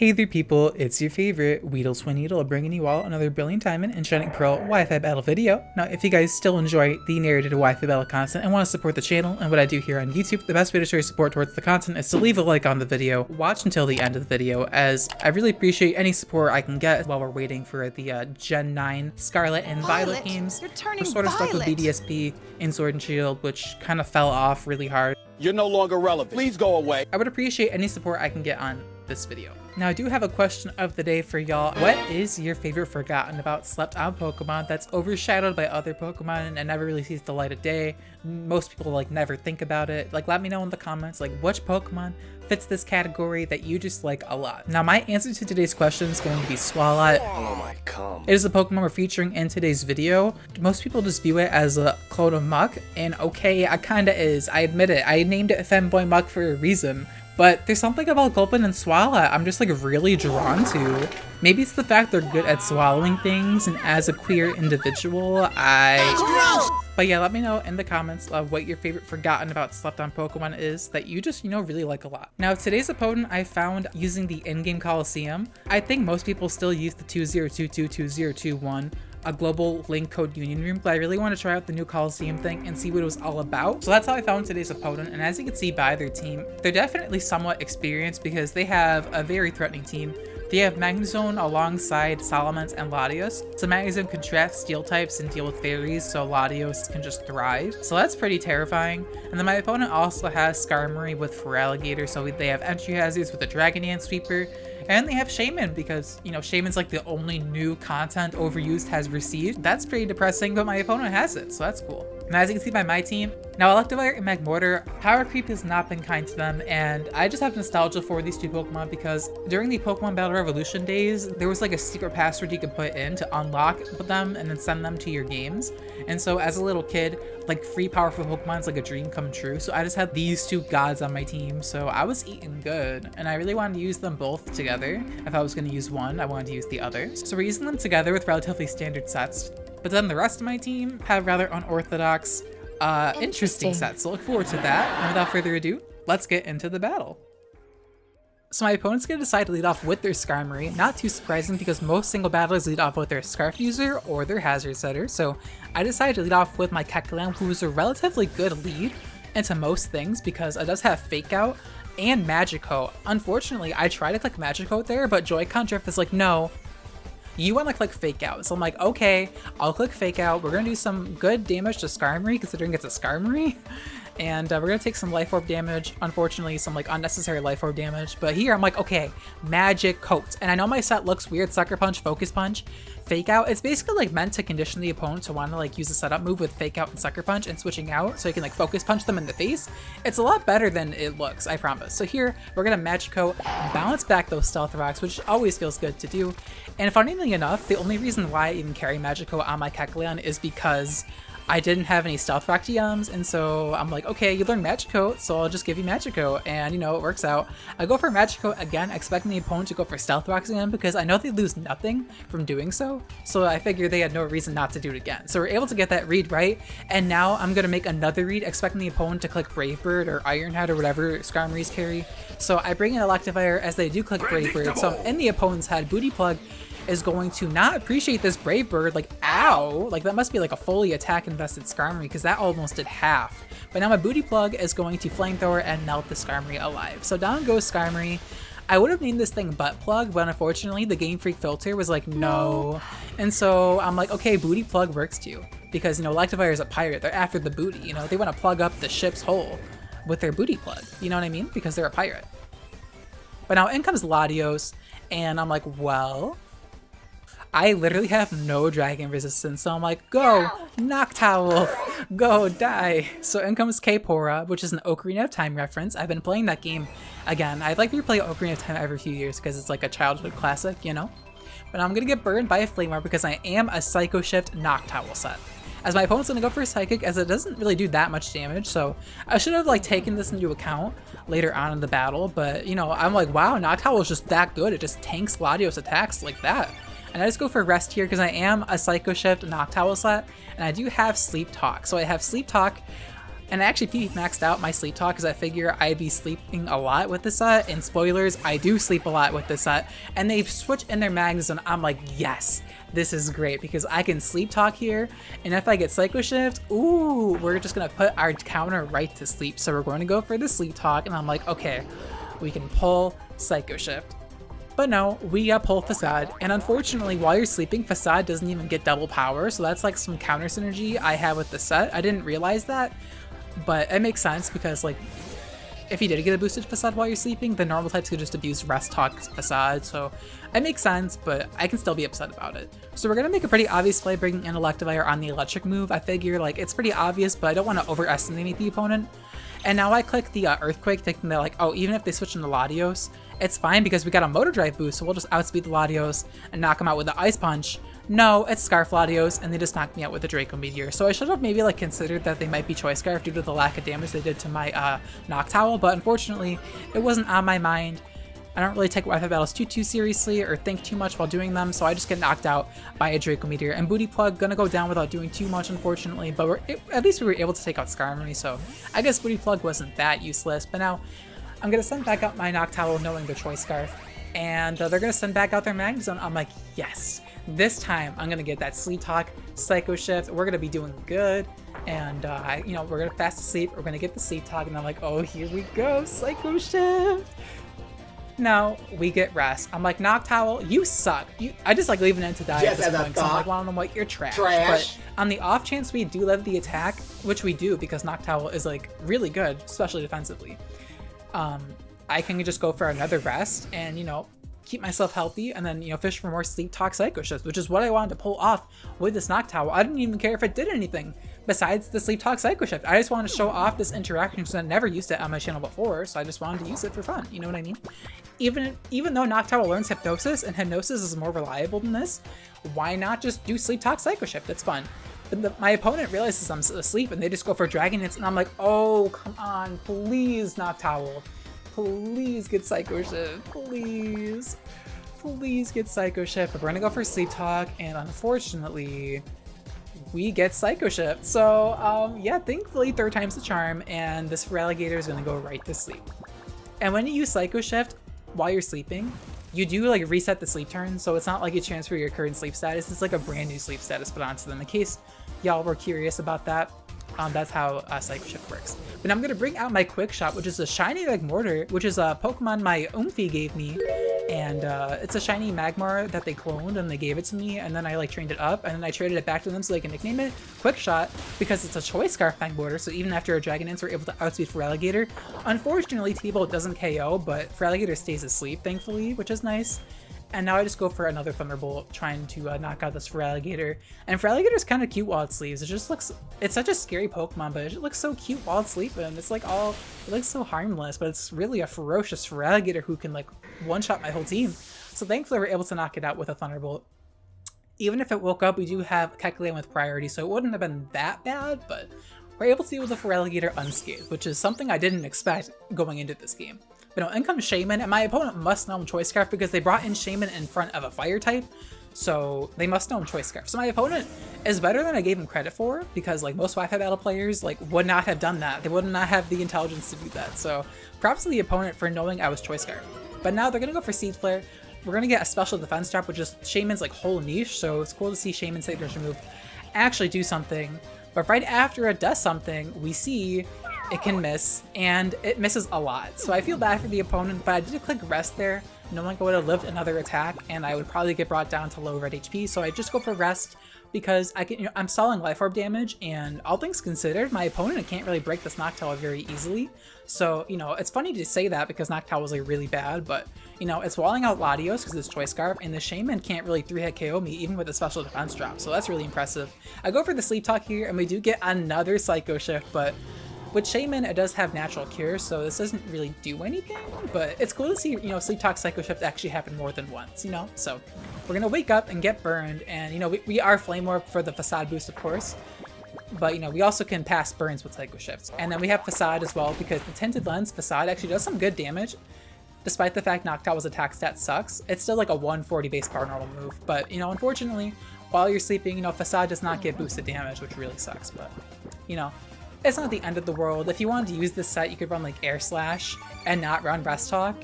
Hey there people, it's your favorite WeedleTwineedle bringing you all another Brilliant Diamond and Shining Pearl Wi-Fi battle video. Now if you guys still enjoy the narrated Wi-Fi battle content and want to support the channel and what I do here on YouTube, the best way to show your support towards the content is to leave a like on the video, watch until the end of the video, as I really appreciate any support I can get while we're waiting for the Gen 9 Scarlet and Violet games. We're sort of stuck with BDSP and Sword and Shield, which kind of fell off really hard. You're no longer relevant. Please go away. I would appreciate any support I can get on this video. Now I do have a question of the day for y'all. What is your favorite forgotten about slept on Pokemon that's overshadowed by other Pokemon and never really sees the light of day? Most people like never think about it. Like, let me know in the comments like which Pokemon fits this category that you just like a lot. Now my answer to today's question is going to be Swalot. Oh my god. It is the Pokemon we're featuring in today's video. Most people just view it as a clone of Muck, and okay, it kinda is. I admit it. I named it Femboy Muck for a reason. But there's something about Gulpin and Swalot I'm just like really drawn to. Maybe it's the fact they're good at swallowing things, and as a queer individual, But yeah, let me know in the comments of what your favorite forgotten about slept on Pokemon is that you just, really like a lot. Now today's opponent I found using the in-game Colosseum. I think most people still use the 2022-2021. A global link code union room, but I really want to try out the new Colosseum thing and see what it was all about. So that's how I found today's opponent, and as you can see by their team, they're definitely somewhat experienced because they have a very threatening team. They have Magnezone alongside Salamence and Latios. So Magnezone can trap steel types and deal with fairies, so Latios can just thrive. So that's pretty terrifying. And then my opponent also has Skarmory with Feraligatr, so they have entry hazards with the Dragon Dance Sweeper. And they have Shaman because, Shaman's like the only new content Overused has received. That's pretty depressing, but my opponent has it, so that's cool. And as you can see by my team, now Electivire and Magmortar, power creep has not been kind to them, and I just have nostalgia for these two Pokemon because during the Pokemon Battle Revolution days, there was like a secret password you could put in to unlock them and then send them to your games. And so as a little kid, like free powerful Pokemon is like a dream come true. So I just had these two gods on my team, so I was eating good, and I really wanted to use them both together. If I was going to use one, I wanted to use the other. So we're using them together with relatively standard sets. But then the rest of my team have rather unorthodox, interesting sets, so look forward to that. And without further ado, let's get into the battle. So my opponent's going to decide to lead off with their Skarmory. Not too surprising because most single battlers lead off with their Scarf User or their Hazard Setter. So I decided to lead off with my Kecleon, who is a relatively good lead into most things because it does have Fake Out and Magikarp. Unfortunately, I tried to click Magikarp there, but Joy-Con Drift is like, no, you want to click Fake Out. So I'm like, okay, I'll click Fake Out. We're going to do some good damage to Skarmory considering it's a Skarmory. And we're going to take some Life Orb damage. Unfortunately, some like unnecessary Life Orb damage. But here I'm like, okay, Magic Coat. And I know my set looks weird, Sucker Punch, Focus Punch, Fake Out. It's basically like meant to condition the opponent to want to like use a setup move with Fake Out and Sucker Punch and switching out so you can like Focus Punch them in the face. It's a lot better than it looks, I promise. So here we're going to Magic Coat, bounce back those Stealth Rocks, which always feels good to do. And funnily enough, the only reason why I even carry Magic Coat on my Kecleon is because I didn't have any Stealth Rock TMs, and so I'm like, okay, you learn Magic Coat, so I'll just give you Magic Coat, and it works out. I go for Magic Coat again, expecting the opponent to go for Stealth Rocks again because I know they lose nothing from doing so I figured they had no reason not to do it again. So we're able to get that read right, and now I'm going to make another read, expecting the opponent to click Brave Bird or Iron Head or whatever Skarmory's carry. So I bring in Electivire as they do click Brave Bird, so in the opponent's head, Booty Plug is going to not appreciate this Brave Bird, like, ow! Like, that must be like a fully attack invested Skarmory, because that almost did half. But now my Booty Plug is going to Flamethrower and melt the Skarmory alive. So down goes Skarmory. I would have named this thing Butt Plug, but unfortunately the Game Freak filter was like, no. And so I'm like, okay, Booty Plug works too. Because, Electivire is a pirate, they're after the booty, they want to plug up the ship's hole with their Booty Plug, you know what I mean? Because they're a pirate. But now in comes Latios, and I'm like, well, I literally have no dragon resistance, so I'm like, go, Noctowl, go, die. So in comes K-Pora, which is an Ocarina of Time reference. I've been playing that game again. I'd like to replay Ocarina of Time every few years because it's like a childhood classic, But I'm gonna get burned by a Flame Orb because I am a Psycho Shift Noctowl set. As my opponent's gonna go for a Psychic, as it doesn't really do that much damage, so I should have taken this into account later on in the battle, but I'm like, wow, Noctowl is just that good. It just tanks Latios attacks like that. And I just go for Rest here because I am a Psycho Shift Noctowl set, and I do have Sleep Talk. So I have Sleep Talk, And I actually maxed out my sleep talk because I figure I'd be sleeping a lot with this set, and spoilers, I do sleep a lot with this set, and they switch in their mags and I'm like, yes, this is great because I can sleep talk here, and if I get Psycho Shift, ooh, we're just gonna put our counter right to sleep. So we're going to go for the sleep talk, and I'm like, okay, we can pull Psycho Shift. But no, we pull Facade, and unfortunately, while you're sleeping, Facade doesn't even get double power, so that's like some counter synergy I have with the set. I didn't realize that, but it makes sense because, like, if you did get a boosted Facade while you're sleeping, the normal types could just abuse Rest Talk Facade, so it makes sense, but I can still be upset about it. So we're gonna make a pretty obvious play bringing in Electivire on the electric move. I figure, like, it's pretty obvious, but I don't want to overestimate the opponent. And now I click the Earthquake, thinking that, like, oh, even if they switch into Latios, it's fine because we got a Motor Drive boost, so we'll just outspeed the Latios and knock them out with the Ice Punch. No, it's Scarf Latios, and they just knocked me out with the Draco Meteor. So I should have maybe, like, considered that they might be Choice Scarf due to the lack of damage they did to my Noctowl, but unfortunately, it wasn't on my mind. I don't really take Wi-Fi battles too seriously or think too much while doing them, so I just get knocked out by a Draco Meteor. And Booty Plug gonna go down without doing too much, unfortunately, but at least we were able to take out Skarmory, so I guess Booty Plug wasn't that useless. But now I'm gonna send back out my Noctowl knowing the Choice Scarf, and they're gonna send back out their Magnezone. I'm like, yes, this time I'm gonna get that Sleep Talk, Psycho Shift. We're gonna be doing good, and you know, we're gonna fast asleep. We're gonna get the Sleep Talk, and I'm like, oh, here we go, Psycho Shift. No, we get Rest. I'm like, Noctowl, you suck. I just like leaving it to die at this point. So I'm like, well, I'm like, you're trash. But on the off chance we do live the attack, which we do because Noctowl is like really good, especially defensively, I can just go for another Rest and, you know, keep myself healthy and then, you know, fish for more Sleep Talk Psycho Shifts, which is what I wanted to pull off with this Noctowl. I didn't even care if it did anything besides the Sleep Talk Psycho Shift. I just wanted to show off this interaction because I never used it on my channel before, so I just wanted to use it for fun, you know what I mean? Even though Noctowl learns Hypnosis, and Hypnosis is more reliable than this, why not just do Sleep Talk Psycho Shift? It's fun. But my opponent realizes I'm asleep and they just go for Dragon Hits, and I'm like, oh, come on, please, Noctowl. Please get Psycho Shift, please. Please get Psycho Shift. But we're gonna go for Sleep Talk, and unfortunately, we get Psycho Shift. So, yeah, thankfully, third time's the charm, and this Feraligatr is gonna go right to sleep. And when you use Psycho Shift while you're sleeping, you do like reset the sleep turn, so it's not like you transfer your current sleep status. It's like a brand new sleep status put onto them. In case y'all were curious about that, that's how Psycho Shift works. But I'm gonna bring out my Quick Shot, which is a shiny Magmortar, which is a Pokemon my Oomphy gave me, and it's a shiny Magmar that they cloned and they gave it to me, and then I like trained it up, and then I traded it back to them so they can nickname it Quick Shot because it's a Choice Scarf Magmortar. So even after a Dragon Dance, we're able to outspeed Feraligatr. Unfortunately, T-Bolt doesn't KO, but Feraligatr stays asleep, thankfully, which is nice. And now I just go for another Thunderbolt, trying to knock out this Feraligatr. And Feraligatr is kind of cute while it sleeps. It just looks, it's such a scary Pokemon, but it just looks so cute while it's sleeping. It's like all, it looks so harmless, but it's really a ferocious Feraligatr who can like one-shot my whole team. So thankfully we're able to knock it out with a Thunderbolt. Even if it woke up, we do have Kecleon with priority, so it wouldn't have been that bad, but we're able to deal with the Feraligatr unscathed, which is something I didn't expect going into this game. But no, in comes Shaman, and my opponent must know I'm Choice Scarf because they brought in Shaman in front of a Fire type, so they must know I'm Choice Scarf. So my opponent is better than I gave him credit for, because like most Wi-Fi battle players like would not have done that. They would not have the intelligence to do that. So props to the opponent for knowing I was Choice Scarf. But now they're gonna go for Seed Flare. We're gonna get a special defense drop, which is Shaman's like whole niche. So it's cool to see Shaman's signature move actually do something. But right after it does something, we see it can miss, and it misses a lot. So I feel bad for the opponent, but I did click Rest there, knowing I would have lived another attack, and I would probably get brought down to low red HP. So I just go for Rest because I can, you know, I'm stalling Life Orb damage, and all things considered, my opponent can't really break this Noctowl very easily. So, you know, it's funny to say that because Noctowl was like really bad, but you know, it's walling out Latios because it's Choice Scarf, and the Shaman can't really 3-hit KO me even with a special defense drop. So that's really impressive. I go for the Sleep Talk here, and we do get another Psycho Shift, but with Shaman, it does have natural cure, so this doesn't really do anything, but it's cool to see, you know, Sleep Talk Psycho Shift actually happen more than once, you know? So we're gonna wake up and get burned, and, you know, we are Flame Orb for the Facade boost, of course, but, you know, we also can pass burns with Psycho Shifts. And then we have Facade as well, because the Tinted Lens Facade actually does some good damage. Despite the fact Noctowl's attack stat sucks, it's still like a 140 base power normal move, but, you know, unfortunately, while you're sleeping, you know, Facade does not get boosted damage, which really sucks, but, you know, it's not the end of the world. If you wanted to use this set, you could run like Air Slash and not run Rest Talk.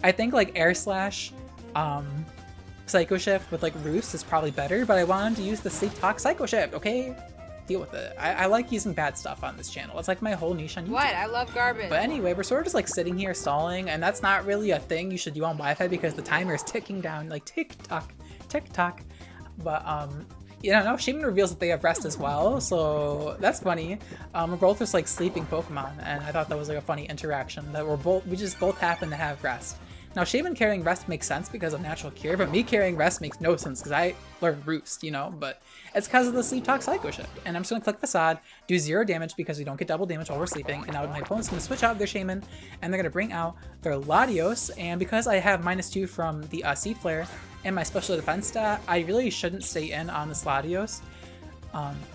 I think like Air Slash, Psycho Shift with like Roost is probably better, but I wanted to use the Sleep Talk Psycho Shift, okay? Deal with it. I like using bad stuff on this channel. It's like my whole niche on YouTube. What? I love garbage. But anyway, we're sort of just like sitting here stalling, and that's not really a thing you should do on Wi-Fi because the timer is ticking down, like tick-tock, tick-tock. But, you know, Shaman reveals that they have rest as well, so that's funny. We're both just like sleeping Pokemon, and I thought that was like a funny interaction that we just both happen to have rest. Now, Shaman carrying Rest makes sense because of Natural Cure, but me carrying Rest makes no sense because I learned Roost, you know, but it's because of the Sleep Talk Psycho Shift. And I'm just going to click Facade, do 0 damage because we don't get double damage while we're sleeping, and now my opponent's going to switch out their Shaman, and they're going to bring out their Latios, and because I have -2 from the Seed Flare and my Special Defense stat, I really shouldn't stay in on this Latios.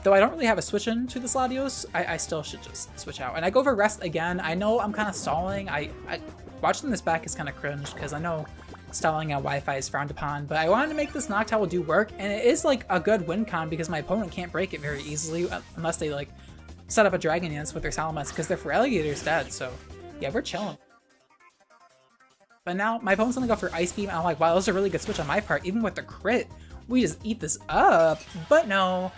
Though I don't really have a switch in to this Latios, I still should just switch out. And I go for Rest again. I know I'm kind of stalling. Watching this back is kind of cringe because I know stalling on Wi-Fi is frowned upon, but I wanted to make this Noctowl do work, and it is like a good win con because my opponent can't break it very easily unless they like set up a Dragon Dance with their Salamence because their Feraligator's dead, so yeah, we're chilling. But now my opponent's gonna go for Ice Beam, and I'm like, wow, that was a really good switch on my part, even with the crit. We just eat this up, but no,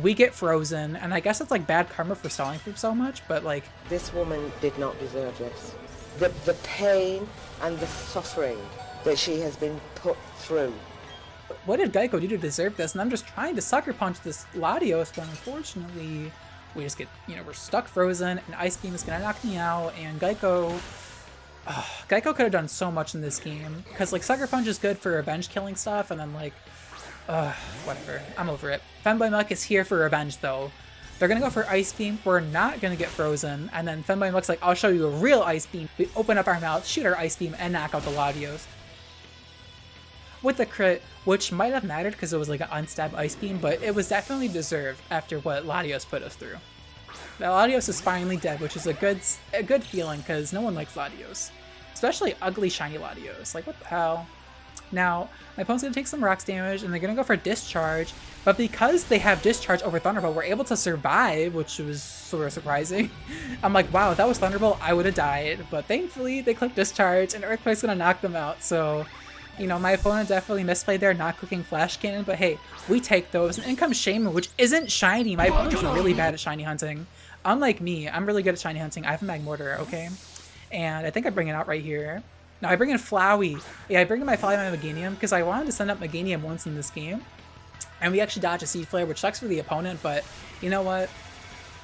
we get frozen, and I guess it's like bad karma for stalling for so much, but like... This woman did not deserve this. The pain and the suffering that she has been put through. What did Geico do to deserve this? And I'm just trying to sucker punch this Latios, but unfortunately, we just get, you know, we're stuck frozen, and Ice Beam is gonna knock me out, and Geico could have done so much in this game, because like Sucker Punch is good for revenge killing stuff, and then like, whatever, I'm over it. Femboy Muck is here for revenge though. They're gonna go for Ice Beam, we're not gonna get frozen, and then Femboy Muck's like, I'll show you a real Ice Beam. We open up our mouth, shoot our Ice Beam, and knock out the Latios. With the crit, which might have mattered because it was like an unstabbed Ice Beam, but it was definitely deserved after what Latios put us through. The Latios is finally dead, which is a good feeling because no one likes Latios. Especially ugly shiny Latios. Like, what the hell? Now, my opponent's going to take some rocks damage, and they're going to go for Discharge, but because they have Discharge over Thunderbolt, we're able to survive, which was sort of surprising. I'm like, wow, if that was Thunderbolt, I would have died, but thankfully they clicked Discharge, and Earthquake's going to knock them out, so... You know, my opponent definitely misplayed there, not clicking Flash Cannon, but hey, we take those. And in comes Shaman, which isn't shiny. My opponent's really bad at shiny hunting. Unlike me, I'm really good at shiny hunting. I have a Magmortar, okay? And I think I bring it out right here. No, I bring in Flowey. Yeah, I bring in my Flowey and my Meganium because I wanted to send up Meganium once in this game. And we actually dodge a Seed Flare, which sucks for the opponent, but you know what?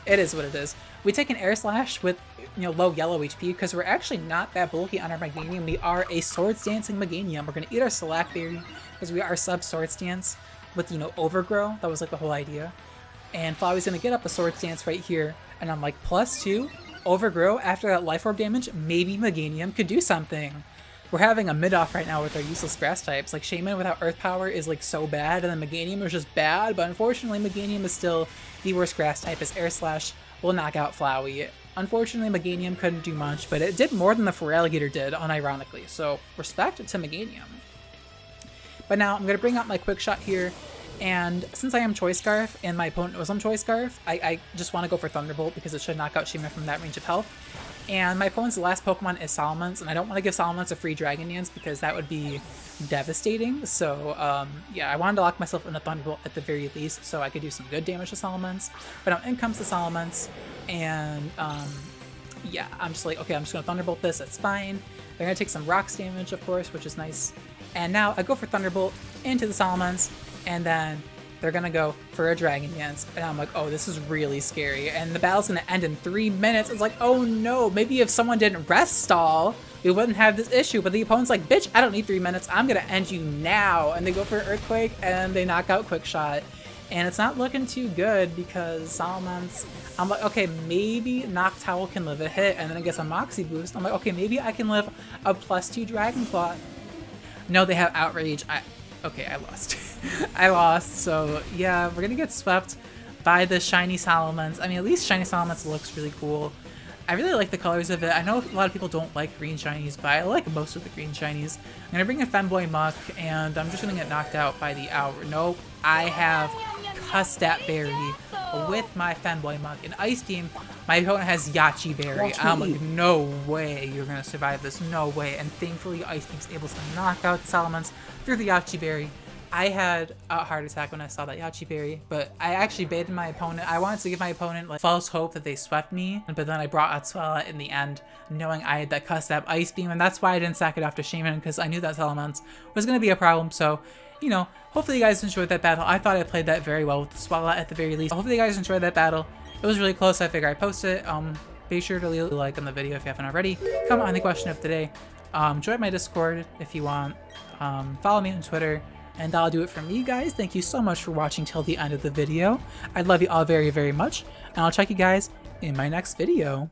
It is what it is. We take an Air Slash with, you know, low yellow HP because we're actually not that bulky on our Meganium. We are a Swords Dancing Meganium. We're going to eat our Slack Berry because we are sub Swords Dance with, you know, Overgrow. That was like the whole idea. And Flowey's going to get up a Swords Dance right here. And I'm like, +2, Overgrow after that Life Orb damage, maybe Meganium could do something. We're having a mid-off right now with our useless grass types. Like, Shaman without Earth Power is like so bad, and then Meganium is just bad, but unfortunately Meganium is still the worst grass type as Air Slash will knock out Flowey. Unfortunately, Meganium couldn't do much, but it did more than the Feraligator did, unironically, so respect to Meganium. But now I'm going to bring out my Quick Shot here, and since I am Choice Scarf and my opponent was on Choice Scarf, I just want to go for Thunderbolt because it should knock out Shaman from that range of health. And my opponent's last Pokemon is Salamence, and I don't want to give Salamence a free Dragon Dance because that would be devastating. So, yeah, I wanted to lock myself in a Thunderbolt at the very least so I could do some good damage to Salamence. But now in comes the Salamence, and, yeah, I'm just like, okay, I'm just going to Thunderbolt this, that's fine. They're going to take some Rocks damage, of course, which is nice. And now I go for Thunderbolt into the Salamence, and then they're gonna go for a Dragon Dance, and I'm like, oh, this is really scary, and the battle's gonna end in 3 minutes. It's like, oh no, maybe if someone didn't rest stall, we wouldn't have this issue, but the opponent's like, bitch, I don't need 3 minutes, I'm gonna end you now, and they go for Earthquake, and they knock out Quick Shot, and it's not looking too good, because Salamence, I'm like, okay, maybe Noctowl can live a hit, and then it gets a Moxie boost. I'm like, okay, maybe I can live a +2 Dragon Claw. No, they have Outrage. Okay, I lost. I lost, so yeah, we're gonna get swept by the shiny Salamence. I mean, at least shiny Salamence looks really cool. I really like the colors of it. I know a lot of people don't like green shinies, but I like most of the green shinies. I'm gonna bring in Femboy Muck, and I'm just gonna get knocked out by the Hour. Nope, I have Custat Berry. with my Femboy Mug. In Ice Beam, my opponent has Yachi Berry. I'm like, no way you're going to survive this. No way. And thankfully, Ice Beam's able to knock out the Salamence through the Yachi Berry. I had a heart attack when I saw that Yachi Berry, but I actually baited my opponent. I wanted to give my opponent like false hope that they swept me, but then I brought out Swalot in the end, knowing I had that custom Ice Beam, and that's why I didn't sack it after Shaman, because I knew that Salamence was going to be a problem. So, you know, hopefully you guys enjoyed that battle. I thought I played that very well with the Swalot at the very least. Hopefully you guys enjoyed that battle. It was really close. I figured I'd post it. Be sure to leave a like on the video if you haven't already. Comment on the question of the day. Join my Discord if you want. Follow me on Twitter. And that'll do it from me, guys. Thank you so much for watching till the end of the video. I love you all very, very much. And I'll check you guys in my next video.